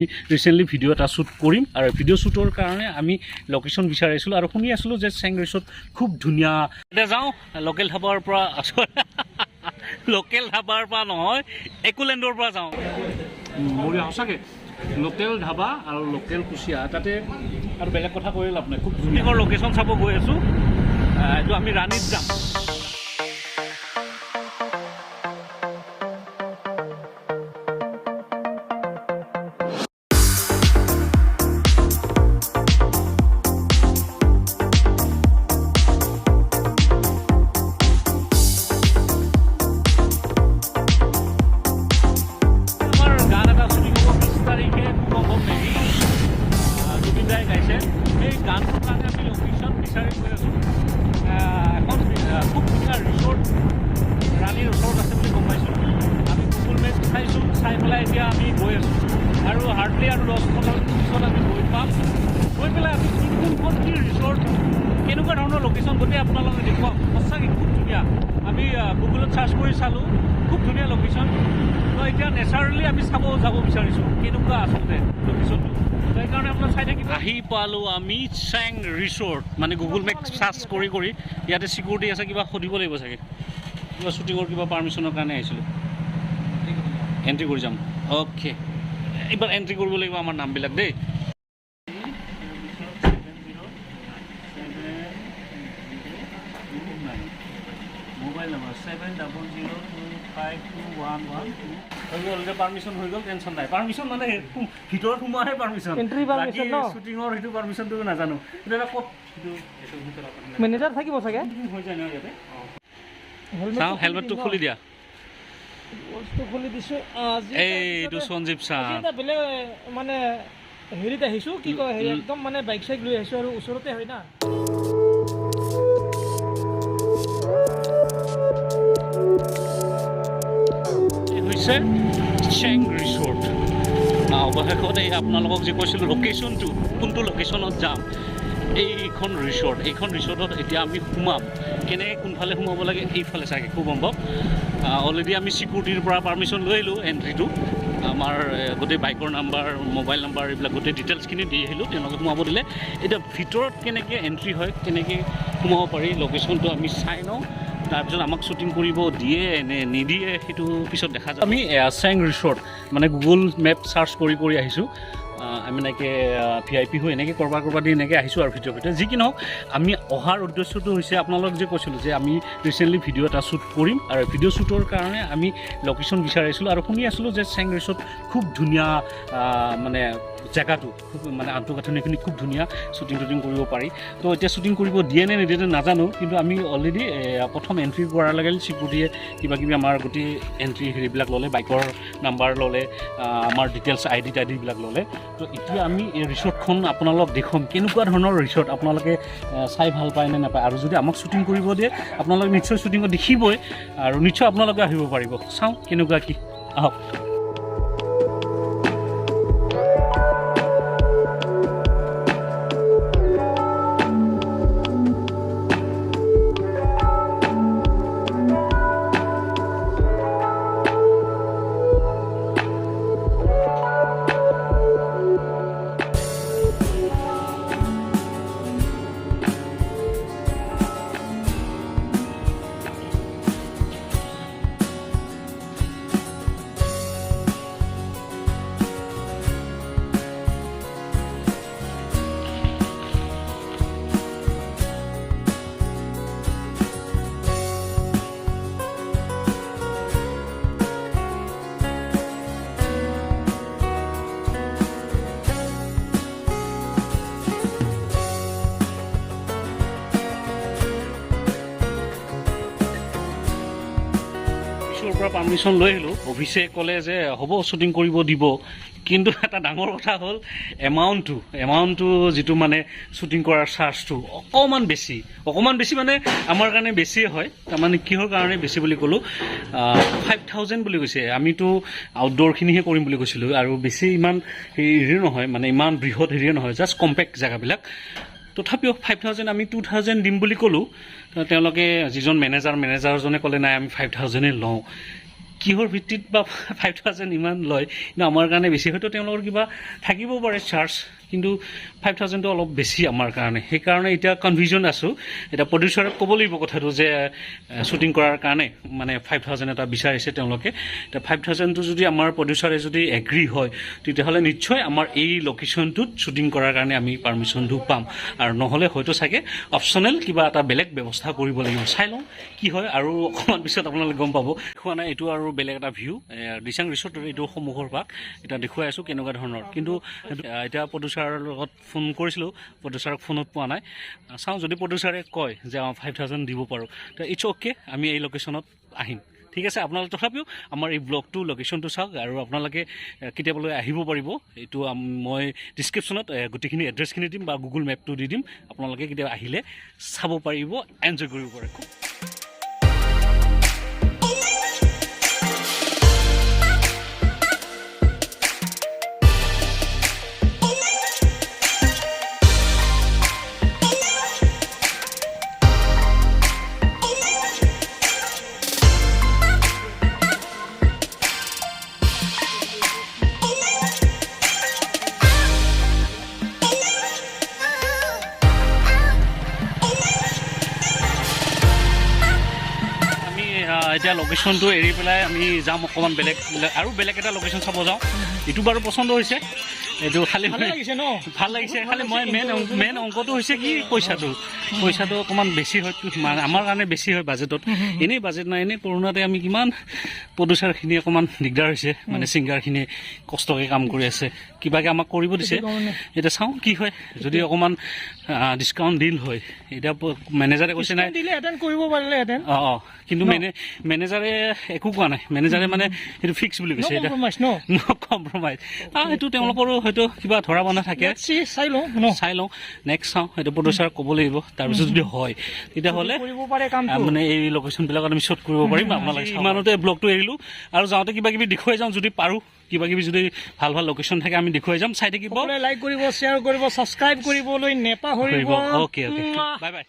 Recently video' এটা shoot কৰিম আৰু ভিডিঅ' শ্বুটৰ কাৰণে আমি লোকেশ্যন বিচাৰিছিলোঁ আৰু শুনি আছিলোঁ যে চেং ৰিসৰ্ট খুব ধুনীয়া। এতিয়া যাওঁ লোকেল ধাবাৰ পৰা লোকেল ধাবাৰ পৰা নহয় একোলেণ্ডৰ পৰা যাওঁ। বঢ়িয়া সঁচাকৈ লোকেল ধাবা আৰু লোকেল কুচিয়া তাতে আৰু বেলেগ কথা কৈ লাভ নাই। খুব ধুনীয়া লোকেশ্যন চাব গৈ আছোঁ। এইটো আমি ৰাণীত যাম। খুব ধুনীয়া ৰিসৰ্ট ৰাণীৰ ওচৰত আছে বুলি গম পাইছোঁ। আমি গুগল মেপ চাইছোঁ, চাই পেলাই এতিয়া আমি গৈ আছোঁ আৰু হাৰ্ডলি আৰু 10-15 মিনিট পিছত আমি গৈ পাম। গৈ পেলাই আমি কোনখন কি ৰিসৰ্ট কেনেকুৱা ধৰণৰ লোকেশ্যন গোটেই আপোনালোকে দেখুৱাম। সঁচাকৈ খুব ধুনীয়া। আমি গুগলত চাৰ্চ কৰি চালোঁ, খুব ধুনীয়া লোকেশ্যন। তো এতিয়া নেচাৰেলি আমি চাব যাব বিচাৰিছোঁ কেনেকুৱা আচলতে লোকেশ্যনটো। সেইকাৰণে আপোনাৰ চাই থাকিব। আহি পালোঁ আমি চেং ৰিসৰ্ট, মানে গুগল মেপ চাৰ্চ কৰি কৰি। ইয়াতে চিকিউৰিটি আছে, কিবা সুধিব লাগিব চাগে, কিবা শ্বুটিঙৰ কিবা পাৰ্মিশ্যনৰ কাৰণে আহিছিলোঁ। এণ্ট্ৰি কৰি যাম। অ'কে, এইবাৰ এণ্ট্ৰি কৰিব লাগিব আমাৰ নামবিলাক দেই। মোবাইল নম্বৰ 70025211 হৈ গ'ল। এতিয়া পাৰ্মিশ্যন হৈ গ'ল, টেনশ্যন নাই। পাৰ্মিশ্যন মানে ভিতৰত সোমোৱাহে পাৰ্মিশ্যন, বাকী শ্বুটিঙৰ সেইটো পাৰ্মিশ্যনটো নাজানো। এতিয়া ক'ত মেনেজাৰ থাকিব চাগে, হৈ যায় ন ইয়াতে। চাওঁ হেলমেটটো খুলি দিয়া। খুলি দিছোঁ। এইটো সঞ্জীৱ ছাৰ বেলেগ মানে হেৰিত আহিছোঁ, কি কয় হেৰি একদম মানে বাইক চাইক লৈ আহিছোঁ আৰু ওচৰতে হয় না। হৈছে চেং ৰিসৰ্ট। অৱশেষত এই আপোনালোকক যে কৈছিলোঁ লোকেশ্যনটো কোনটো লোকেশ্যনত যাম, এইখন ৰিসৰ্টত এতিয়া আমি সোমাম। কেনেকৈ কোনফালে সোমাব লাগে, এইফালে চাগে খুব সম্ভৱ। অলৰেডি আমি চিকিউৰিটিৰ পৰা পাৰ্মিশ্যন লৈ আহিলোঁ এণ্ট্ৰিটো। আমাৰ গোটেই বাইকৰ নাম্বাৰ, মোবাইল নাম্বাৰ এইবিলাক গোটেই ডিটেইলছখিনি দি আহিলোঁ, তেওঁলোকে সোমাব দিলে। এতিয়া ভিতৰত কেনেকৈ এণ্ট্ৰি হয়, কেনেকৈ সোমাব পাৰি, লোকেশ্যনটো আমি চাই লওঁ। তাৰপিছত আমাক শ্বুটিং কৰিব দিয়ে নে নিদিয়ে সেইটো পিছত দেখা যায়। আমি চেং ৰিসৰ্ট মানে গুগল মেপ চাৰ্চ কৰি কৰি আহিছোঁ। আমি এনেকৈ VIP হৈ এনেকৈ ক'ৰবাত দি এনেকৈ আহিছোঁ আৰু ভিতৰত যি কি নহওক। আমি অহাৰ উদ্দেশ্যটো হৈছে আপোনালোক যে কৈছিলোঁ যে আমি ৰিচেণ্টলি ভিডিঅ' এটা শ্বুট কৰিম আৰু ভিডিঅ' শ্বুটৰ কাৰণে আমি লোকেশ্যন বিচাৰিছিলোঁ আৰু শুনি আছিলোঁ যে চেং ৰিসৰ্ট খুব ধুনীয়া, মানে জেগাটো খুব মানে আন্তঃগাঁথনিখিনি খুব ধুনীয়া, শ্বুটিং কৰিব পাৰি। তো এতিয়া শ্বুটিং কৰিব দিয়ে নে নিদিয়ে নাজানো, কিন্তু আমি অলৰেডি প্ৰথম এণ্ট্ৰি কৰাৰ লগে চিকিউৰিটিয়ে কিবাকিবি আমাৰ গোটেই এণ্ট্ৰি হেৰিবিলাক ল'লে, বাইকৰ নাম্বাৰ ল'লে, আমাৰ ডিটেইলছ ID বিলাক ল'লে। তো এতিয়া আমি এই ৰিসৰ্টখন আপোনালোক দেখুৱাম কেনেকুৱা ধৰণৰ ৰিসৰ্ট, আপোনালোকে চাই ভাল পায় নে নাপায়। আৰু যদি আমাক শ্বুটিং কৰিব দিয়ে আপোনালোকে নিশ্চয় শ্বুটিঙত দেখিবই আৰু নিশ্চয় আপোনালোকে আহিব পাৰিব। চাওঁ কেনেকুৱা কি, আহক। পৰা পাৰ্মিশ্যন লৈ আহিলোঁ। অফিচে ক'লে যে হ'ব শ্বুটিং কৰিব দিব, কিন্তু এটা ডাঙৰ কথা হ'ল এমাউণ্টটো যিটো মানে শ্বুটিং কৰাৰ চাৰ্জটো অকণমান বেছি মানে আমাৰ কাৰণে বেছিয়ে হয়। তাৰমানে কিহৰ কাৰণে বেছি বুলি ক'লোঁ, 5000 বুলি কৈছে। আমিতো আউটডোৰখিনিহে কৰিম বুলি কৈছিলোঁ আৰু বেছি ইমান হেৰি নহয়, মানে ইমান বৃহৎ হেৰিয়ে নহয়, জাষ্ট কম্পেক্ট জেগাবিলাক। তথাপিও 5000 আমি 2000 দিম বুলি ক'লোঁ। তেওঁলোকে যিজন মেনেজাৰজনে ক'লে নাই আমি 5000 লওঁ। কিহৰ ভিত্তিত বা 5,000 ইমান লয়, কিন্তু আমাৰ কাৰণে বেছি। হয়তো তেওঁলোকৰ কিবা থাকিব পাৰে চাৰ্জ, কিন্তু 5,000টো অলপ বেছি আমাৰ কাৰণে। সেইকাৰণে এতিয়া কনফিউজন আছোঁ। এতিয়া প্ৰডিউচাৰক ক'ব লাগিব কথাটো যে শ্বুটিং কৰাৰ কাৰণে মানে 5,000 এটা বিচাৰিছে তেওঁলোকে। এতিয়া 5,000টো যদি আমাৰ প্ৰডিউচাৰে যদি এগ্ৰী হয়, তেতিয়াহ'লে নিশ্চয় আমাৰ এই লোকেশ্যনটোত শ্বুটিং কৰাৰ কাৰণে আমি পাৰ্মিশ্যনটো পাম। আৰু নহ'লে হয়তো চাগে অপশ্যনেল কিবা এটা বেলেগ ব্যৱস্থা কৰিব লাগিব। চাই লওঁ কি হয়, আৰু অকণমান পিছত আপোনালোকে গম পাব। দেখুওৱা নাই, এইটো আৰু বেলেগ এটা ভিউ দিচাং ৰিচৰ্টৰ এইটো সন্মুখৰ ভাগ। এতিয়া দেখুৱাই আছোঁ কেনেকুৱা ধৰণৰ। কিন্তু এতিয়া প্ৰডিউচাৰৰ লগত ফোন কৰিছিলোঁ, প্ৰডিউচাৰক ফোনত পোৱা নাই। চাওঁ যদি প্ৰডিউচাৰে কয় যে 5,000 দিব পাৰোঁ, তো ইটছ অ'কে, আমি এই লোকেশ্যনত আহিম। ঠিক আছে, আপোনালোকে তথাপিও আমাৰ এই ব্লগটো লোকেশ্যনটো চাওক, আৰু আপোনালোকে কেতিয়াবলৈ আহিব পাৰিব। এইটো মই ডিছক্ৰিপশ্যনত গোটেইখিনি এড্ৰেছখিনি দিম বা গুগল মেপটো দি দিম। আপোনালোকে কেতিয়াবা আহিলে চাব পাৰিব, এনজয় কৰিব পাৰে। এতিয়া লোকেশ্যনটো এৰি পেলাই আমি যাম অকণমান বেলেগ আৰু বেলেগ এটা লোকেশ্যন চাব যাওঁ। এইটো বাৰু পচন্দ হৈছে, এইটো খালি ভালে লাগিছে ন? ভাল লাগিছে। খালি মই মেইন অংকটো হৈছে কি পইচাটো অকণমান বেছি হয়, আমাৰ কাৰণে বেছি হয় বাজেটত। এনেই বাজেট নাই, এনেই কৰোণাতে আমি কিমান প্ৰডিউচাৰখিনি অকণমান দিগদাৰ হৈছে, মানে ছিংগাৰখিনিয়ে কষ্টকৈ কাম কৰি আছে, কিবাকৈ আমাক কৰিব দিছে। এতিয়া চাওঁ কি হয়, যদি অকণমান ডিছকাউণ্ট দিল হয়। এতিয়া মেনেজাৰে কৈছে নাই দিলে এটেণ্ড কৰিব পাৰিলেহেঁতেন। অঁ, কিন্তু মেনেজাৰে একো কোৱা নাই। মেনেজাৰে মানে সেইটো ফিক্স বুলি কৈছে। এতিয়া ন কম্প্ৰমাইজ। সেইটো তেওঁলোকৰো হয়তো কিবা ধৰা বন্ধা থাকে। চাই লওঁ, নেক্সট চাওঁ, সেইটো প্ৰডিউচাৰক ক'ব লাগিব। তাৰপিছত যদি হয় তেতিয়াহ'লে মানে এই লোকেশ্যনবিলাকত আমি শ্বুট কৰিব পাৰিম। আপোনালোকে ইমানতে ব্লগটো এৰিলোঁ, আৰু যাওঁতে কিবা কিবি দেখুৱাই যাওঁ যদি পাৰোঁ। কিবা কিবি যদি ভাল ভাল লোকেশ্যন থাকে আমি দেখুৱাই যাম। চাই থাকিব, লাইক কৰিব, শ্বেয়াৰ কৰিব, ছাবস্ক্ৰাইব কৰিবলৈ নেপাহৰিব। Okay, bye bye.